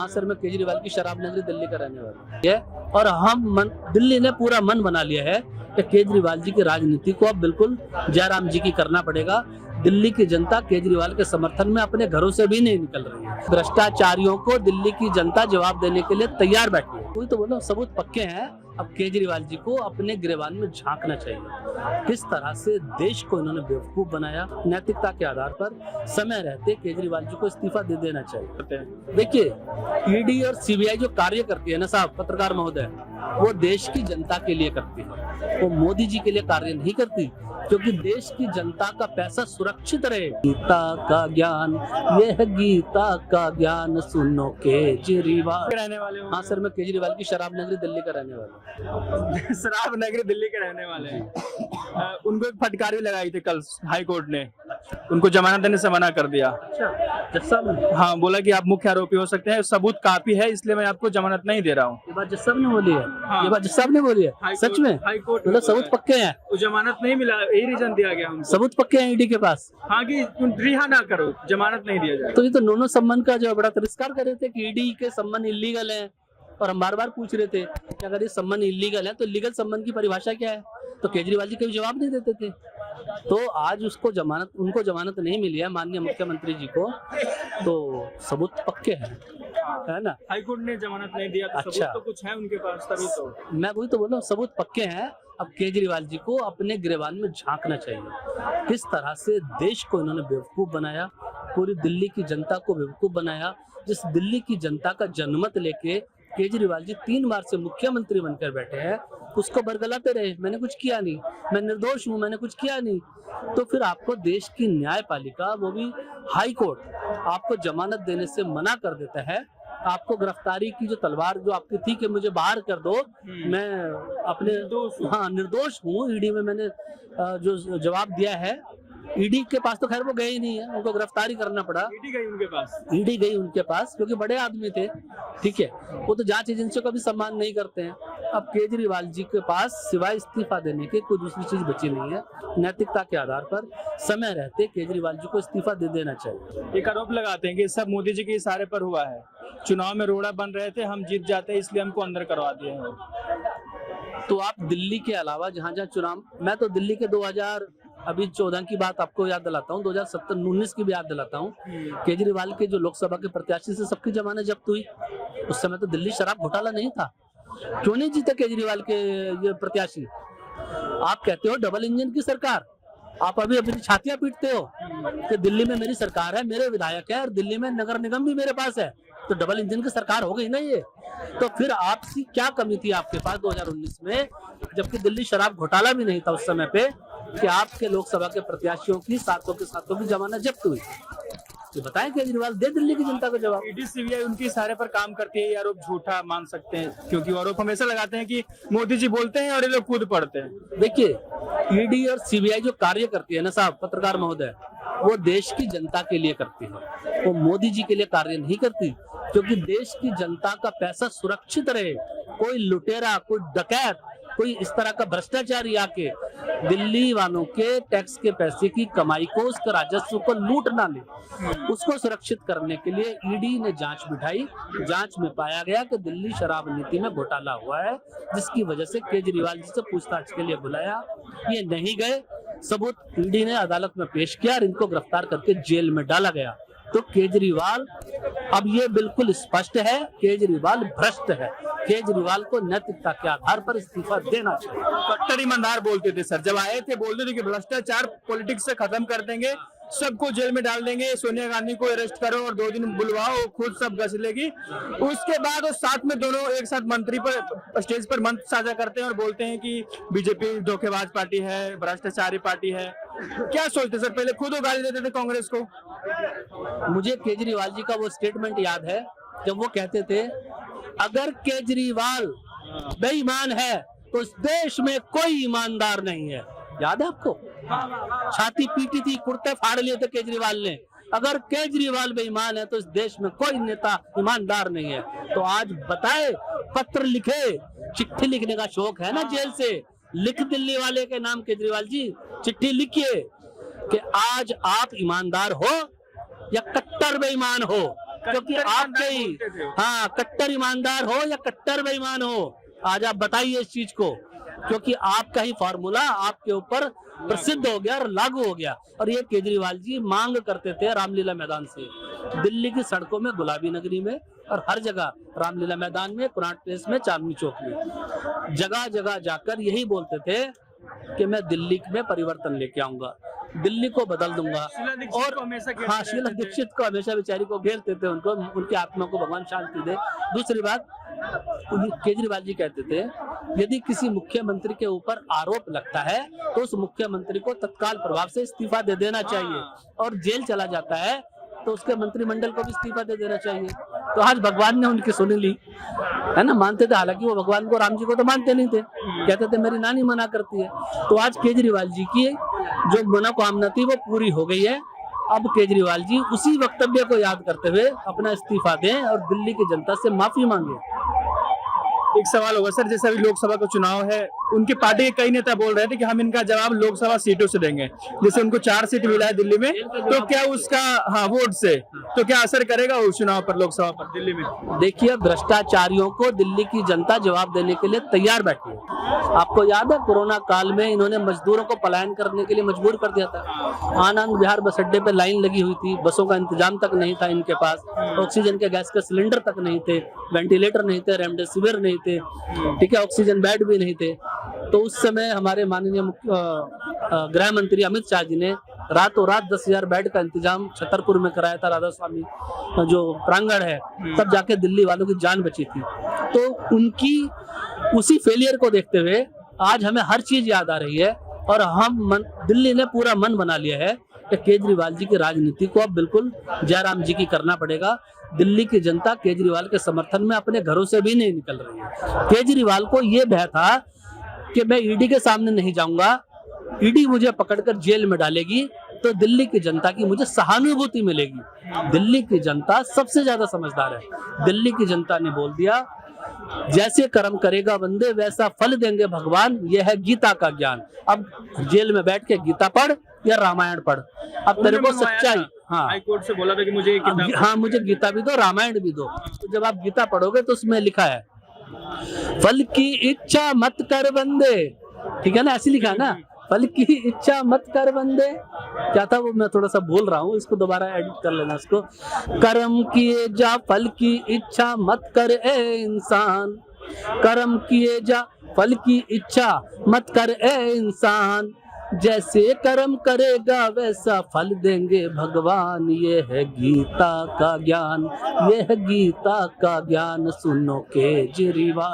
हाँ सर, मैं केजरीवाल की शराब नगरी दिल्ली का रहने वाला है और दिल्ली ने पूरा मन बना लिया है कि केजरीवाल जी की राजनीति को अब बिल्कुल जयराम जी की करना पड़ेगा। दिल्ली की जनता केजरीवाल के समर्थन में अपने घरों से भी नहीं निकल रही है। भ्रष्टाचारियों को दिल्ली की जनता जवाब देने के लिए तैयार बैठी है। कोई तो बोलो, सबूत पक्के हैं। अब केजरीवाल जी को अपने गिरेबान में झांकना चाहिए। किस तरह से देश को इन्होंने बेवकूफ बनाया, नैतिकता के आधार पर समय रहते केजरीवाल जी को इस्तीफा दे देना चाहिए। देखिए, ईडी और सीबीआई जो कार्य करती है ना साहब, पत्रकार महोदय, वो देश की जनता के लिए करती है, वो मोदी जी के लिए कार्य नहीं करती, क्योंकि देश की जनता का पैसा सुरक्षित रहे। गीता का ज्ञान, यह गीता का ज्ञान सुनो केजरीवाल। रहने वाले हो? हाँ सर, मैं केजरीवाल की शराब नगरी दिल्ली का रहने वाला हूँ। शराब नगरी दिल्ली के रहने वाले हैं। उनको एक फटकार भी लगाई थी कल हाई कोर्ट ने, उनको जमानत देने से मना कर दिया। जज साहब ने? हाँ, बोला कि आप मुख्य आरोपी हो सकते हैं, सबूत काफी है, इसलिए मैं आपको जमानत नहीं दे रहा हूँ। ये बात जज साहब ने बोली है? हाँ। ये बात जज साहब ने बोली है? सच में? हाई कोर्ट मतलब सबूत पक्के हैं? वो जमानत नहीं मिला, यही रीजन दिया गया उनको। सबूत पक्के हैं ईडी के पास? हाँ, कि रिहा ना करो, जमानत नहीं दिया जाए। तो ये तो नोनो सम्मन का जो बड़ा तिरस्कार कर रहे थे कि ईडी के सम्मन इलीगल है, और हम बार बार पूछ रहे थे कि अगर ये सम्मन इलीगल है तो लीगल सम्मन की परिभाषा क्या है, तो केजरीवाल जी कभी जवाब नहीं देते थे। तो आज उनको जमानत नहीं मिली है माननीय मुख्यमंत्री जी को, तो सबूत पक्के हैं, है ना? हाई कोर्ट ने जमानत नहीं दिया तो अच्छा। सबूत तो कुछ है उनके पास, तभी तो। मैं वही तो बोल रहा हूँ, सबूत पक्के हैं। अब केजरीवाल जी को अपने गिरेबान में झांकना चाहिए। किस तरह से देश को इन्होंने बेवकूफ बनाया, पूरी दिल्ली की जनता को बेवकूफ बनाया। जिस दिल्ली की जनता का जनमत लेके केजरीवाल जी 3 बार से मुख्यमंत्री बनकर बैठे हैं, उसको बरगलाते रहे, मैंने कुछ किया नहीं, मैं निर्दोष हूँ, मैंने कुछ किया नहीं। तो फिर आपको देश की न्यायपालिका, वो भी हाई कोर्ट, आपको जमानत देने से मना कर देता है। आपको गिरफ्तारी की जो तलवार जो आपकी थी कि मुझे बाहर कर दो, मैं अपने निर्दोष हूँ, ईडी में मैंने जो जवाब दिया है, ईडी के पास तो खैर वो गए ही नहीं है, उनको गिरफ्तारी करना पड़ा। ईडी गई उनके पास? ईडी गई उनके पास क्योंकि बड़े आदमी थे, ठीक है, वो तो जांच एजेंसियों का भी सम्मान नहीं करते हैं। अब केजरीवाल जी के पास सिवाय इस्तीफा देने के कोई दूसरी चीज बची नहीं है। नैतिकता के आधार पर समय रहते केजरीवाल जी को इस्तीफा दे देना चाहिए। एक आरोप लगाते हैं कि सब मोदी जी के इशारे पर हुआ है, चुनाव में रोड़ा बन रहे थे, हम जीत जाते इसलिए हमको अंदर करवा दिए हैं। तो आप दिल्ली के अलावा जहाँ जहाँ चुनाव, मैं तो दिल्ली के 2014 की बात आपको याद दिलाता हूँ, 2017-19 की भी याद दिलाता हूँ। केजरीवाल के जो लोकसभा के प्रत्याशी से सबकी जमानत जब्त हुई। उस समय तो दिल्ली शराब घोटाला नहीं था। क्यों नहीं जीते केजरीवाल के ये प्रत्याशी? आप कहते हो डबल इंजन की सरकार, आप अभी अपनी छातियां पीटते हो कि दिल्ली में मेरी सरकार है, मेरे विधायक है, और दिल्ली में नगर निगम भी मेरे पास है, तो डबल इंजन की सरकार हो गई ना ये। तो फिर आपसी क्या कमी थी आपके पास 2019 में, जबकि दिल्ली शराब घोटाला भी नहीं था उस समय पे, कि आपके लोकसभा के प्रत्याशियों की सातों की जमानत जब्त हुई? ये बताएं केजरीवाल, दे दिल्ली की जनता को जवाब। ईडी सीबीआई उनके इशारे पर काम करती है, ये आरोप झूठा मान सकते हैं? क्योंकि आरोप हमेशा लगाते हैं कि मोदी जी बोलते हैं और ये लोग खुद पढ़ते हैं। देखिए, ईडी और सीबीआई जो कार्य करती है ना साहब, पत्रकार महोदय, वो देश की जनता के लिए करती है, वो मोदी जी के लिए कार्य नहीं करती, क्योंकि देश की जनता का पैसा सुरक्षित रहे। कोई लुटेरा, कोई डकैत, कोई इस तरह का भ्रष्टाचारी आके दिल्ली वालों के टैक्स के पैसे की कमाई को, उसके राजस्व को लूट ना ले, उसको सुरक्षित करने के लिए ईडी ने जांच बिठाई। जांच में पाया गया कि दिल्ली शराब नीति में घोटाला हुआ है, जिसकी वजह से केजरीवाल जी से पूछताछ के लिए बुलाया, ये नहीं गए। सबूत ईडी ने अदालत में पेश किया और इनको गिरफ्तार करके जेल में डाला गया। तो केजरीवाल, अब ये बिल्कुल स्पष्ट है, केजरीवाल भ्रष्ट है। केजरीवाल को नैतिकता के आधार पर इस्तीफा देना चाहिए। कट्टर ईमानदार बोलते थे सर, जब आए थे बोलते थे कि भ्रष्टाचार पॉलिटिक्स से खत्म कर देंगे, सबको जेल में डाल देंगे, सोनिया गांधी को अरेस्ट करो और 2 दिन बुलवाओ, खुद सब गस लेगी। उसके बाद वो साथ में दोनों एक साथ मंत्री पर स्टेज पर मंत्र साझा करते हैं और बोलते हैं कि बीजेपी धोखेबाज पार्टी है, भ्रष्टाचारी पार्टी है। क्या सोचते सर? पहले खुद वो गाली देते थे कांग्रेस को। मुझे केजरीवाल जी का वो स्टेटमेंट याद है जब वो कहते थे, अगर केजरीवाल बेईमान है तो इस देश में कोई ईमानदार नहीं है। याद है आपको? छाती पीटी थी, कुर्ते फाड़ लिए थे केजरीवाल ने। अगर केजरीवाल बेईमान है तो इस देश में कोई नेता ईमानदार नहीं है। तो आज बताए, पत्र लिखे, चिट्ठी लिखने का शौक है ना जेल से, लिख दिल्ली वाले के नाम केजरीवाल जी, चिट्ठी लिखिए कि आज आप ईमानदार हो या कट्टर बेईमान हो, क्योंकि आपके ही हाँ कट्टर ईमानदार हो या कट्टर बेईमान हो, आज आप बताइए इस चीज को, क्योंकि आपका ही फॉर्मूला आपके ऊपर प्रसिद्ध हो गया और लागू हो गया। और ये केजरीवाल जी मांग करते थे रामलीला मैदान से, दिल्ली की सड़कों में, गुलाबी नगरी में और हर जगह, रामलीला मैदान में, कनॉट प्लेस में, चांदनी चौक में, जगह जगह जाकर यही बोलते थे कि मैं दिल्ली में परिवर्तन लेके आऊंगा, दिल्ली को बदल दूंगा। और हाँ, शीला दीक्षित को हमेशा बेचारी को घेरते थे, उनको, उनकी आत्मा को भगवान शांति दे। दूसरी बात, केजरीवाल जी कहते थे यदि किसी मुख्यमंत्री के ऊपर आरोप लगता है तो उस मुख्यमंत्री को तत्काल प्रभाव से इस्तीफा दे देना चाहिए, और जेल चला जाता है तो उसके मंत्रिमंडल को भी इस्तीफा दे देना चाहिए। तो आज भगवान ने उनकी सुन ली, है ना। मानते थे, हालांकि वो भगवान को, राम जी को तो मानते नहीं थे, कहते थे मेरी नानी मना करती है। तो आज केजरीवाल जी की जो मनोकामना थी वो पूरी हो गई है। अब केजरीवाल जी उसी वक्तव्य को याद करते हुए अपना इस्तीफा दें और दिल्ली की जनता से माफी मांगे। एक सवाल होगा सर, जैसे अभी लोकसभा का चुनाव है, उनके पार्टी के कई नेता बोल रहे थे कि हम इनका जवाब लोकसभा सीटों से देंगे। जैसे उनको 4 सीट मिला है दिल्ली में, तो क्या उसका, हाँ, वोट से तो क्या असर करेगा उस चुनाव पर, लोकसभा पर दिल्ली में? देखिए, भ्रष्टाचारियों को दिल्ली की जनता जवाब देने के लिए तैयार बैठी है। आपको याद है कोरोना काल में इन्होंने मजदूरों को पलायन करने के लिए मजबूर कर दिया था। आनंद विहार बस अड्डे पे लाइन लगी हुई थी, बसों का इंतजाम तक नहीं था इनके पास, ऑक्सीजन के गैस के सिलेंडर तक नहीं थे, वेंटिलेटर नहीं थे, रेमडेसिविर नहीं थे, ठीक है, ऑक्सीजन बेड भी नहीं थे। तो उस समय हमारे माननीय गृह मंत्री अमित शाह जी ने रातों रात 10,000 बेड का इंतजाम छतरपुर में कराया था, राधा स्वामी जो प्रांगण है, तब जाके दिल्ली वालों की जान बची थी। तो उनकी उसी फेलियर को देखते हुए आज हमें हर चीज याद आ रही है, और दिल्ली ने पूरा मन बना लिया है कि केजरीवाल जी की राजनीति को अब बिल्कुल जयराम जी की करना पड़ेगा। दिल्ली की जनता केजरीवाल के समर्थन में अपने घरों से भी नहीं निकल रही है। केजरीवाल को यह भय था कि मैं ईडी के सामने नहीं जाऊंगा, ईडी मुझे पकड़कर जेल में डालेगी तो दिल्ली की जनता की मुझे सहानुभूति मिलेगी। दिल्ली की जनता सबसे ज्यादा समझदार है। दिल्ली की जनता ने बोल दिया, जैसे कर्म करेगा बंदे वैसा फल देंगे भगवान, यह है गीता का ज्ञान। अब जेल में बैठ के गीता पढ़ या रामायण पढ़, अब तेरे को सच्चाई, हाँ, हाई कोर्ट से बोला था कि मुझे हाँ, मुझे गीता भी दो, रामायण भी दो। तो जब आप गीता पढ़ोगे तो उसमें लिखा है फल की इच्छा मत कर बंदे, ठीक है ना, ऐसे लिखा है ना, फल की इच्छा मत कर बंदे। क्या था वो, मैं थोड़ा सा बोल रहा हूँ, इसको दोबारा एडिट कर लेना इसको। कर्म किए जा फल की इच्छा मत कर ए इंसान, कर्म किए जा फल की इच्छा मत कर ए इंसान, जैसे कर्म करेगा वैसा फल देंगे भगवान, ये है गीता का ज्ञान, ये है गीता का ज्ञान, सुनो केजरीवाल।